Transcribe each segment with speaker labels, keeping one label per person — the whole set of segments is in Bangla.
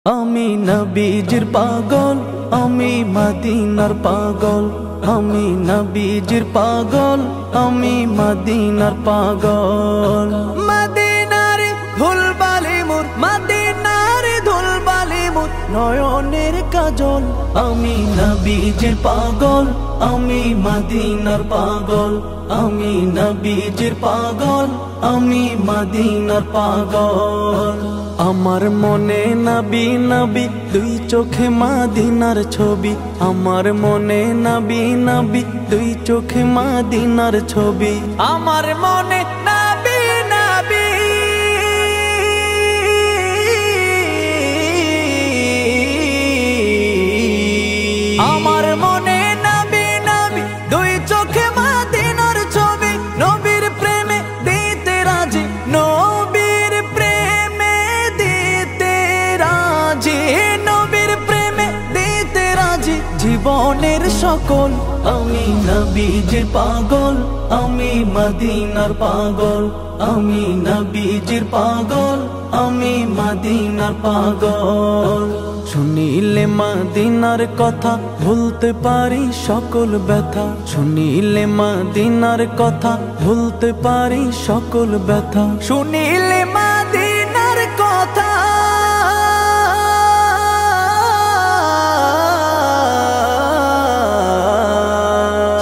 Speaker 1: আমি নবীজির পাগল, আমি মদিনার পাগল। আমি নবীজির পাগল, আমি মদিনার পাগল। মদিনার ধুলবালি মোর, মদিনার ধুলবালি মোর নয়নের কাজল। আমি নবীজির পাগল, আমি মদিনার পাগল। আমি নবীজির পাগল, আমি মদিনার পাগল। আমার মনে নবী নবী দুই চোখে মদিনার ছবি। আমার মনে নবী নবী দুই চোখে মদিনার ছবি। আমার মনে নবী নবী আমার মনে নবী নবী দুই চোখে মদিনার ছবি। নবীর প্রেমে দিতে রাজি, নবীর প্রেমে দিতে রাজি, নবীর প্রেমে দিতে রাজি জীবনের সকল। আমি নবীজির পাগল, আমি মদিনার পাগল। আমি নবীজির পাগল, আমি মদিনার পাগল। শুনিলে মদিনার কথা ভুলতে পারি সকল ব্যথা। শুনিলে মদিনার কথা ভুলতে পারি সকল ব্যথা। শুনিলে মদিনার কথা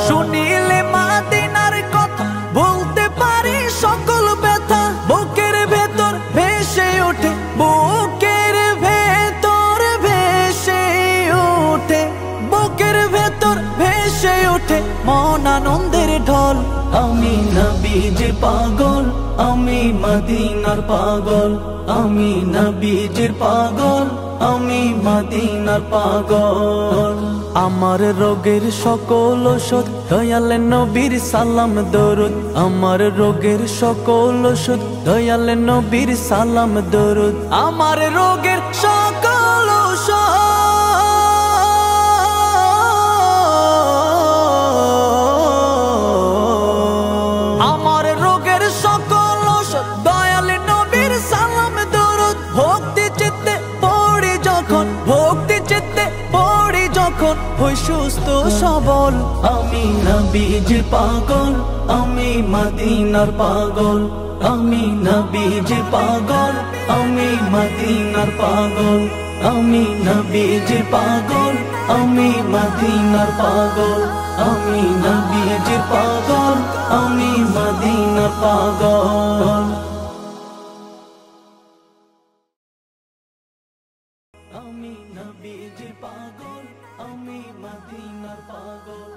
Speaker 1: শুনিলে মদিনার কথা ভুলতে পারি সকল ব্যথা। বুকের ভেতর ভেসে ওঠে, বুকের ভেতর ভেসে ওঠে, বুকের ভেতর ভেসে ওঠে মন আনন্দের ঢল। আমি নবীজির পাগল, আমি মদিনার পাগল। আমি নবীজির পাগল, আমি মদিনার পাগল। আমার রোগের সকল ওষুধ দয়াল নবীর সালাম দরুদ। আমার রোগের সকল ওষুধ দয়াল নবীর সালাম দরুদ। আমার রোগের সকল ওষুধ আমার রোগের সকল ওষুধ দয়াল নবীর সালাম দরুদ। ভক্তি চিত্তে পড়ি যখন, ভক্তি চিত্তে পড়ি যখন হই সুস্থ সবল। আমি নবীজির পাগল, আমি মদিনার পাগল। আমি নবীজির পাগল, আমি মদিনার পাগল। আমি নবীজির পাগল, আমি মদিনার পাগল। আমি নবীজির পাগল, আমি মদিনার পাগল। আমি নবীজির পাগল, আমি মদিনার পাগল।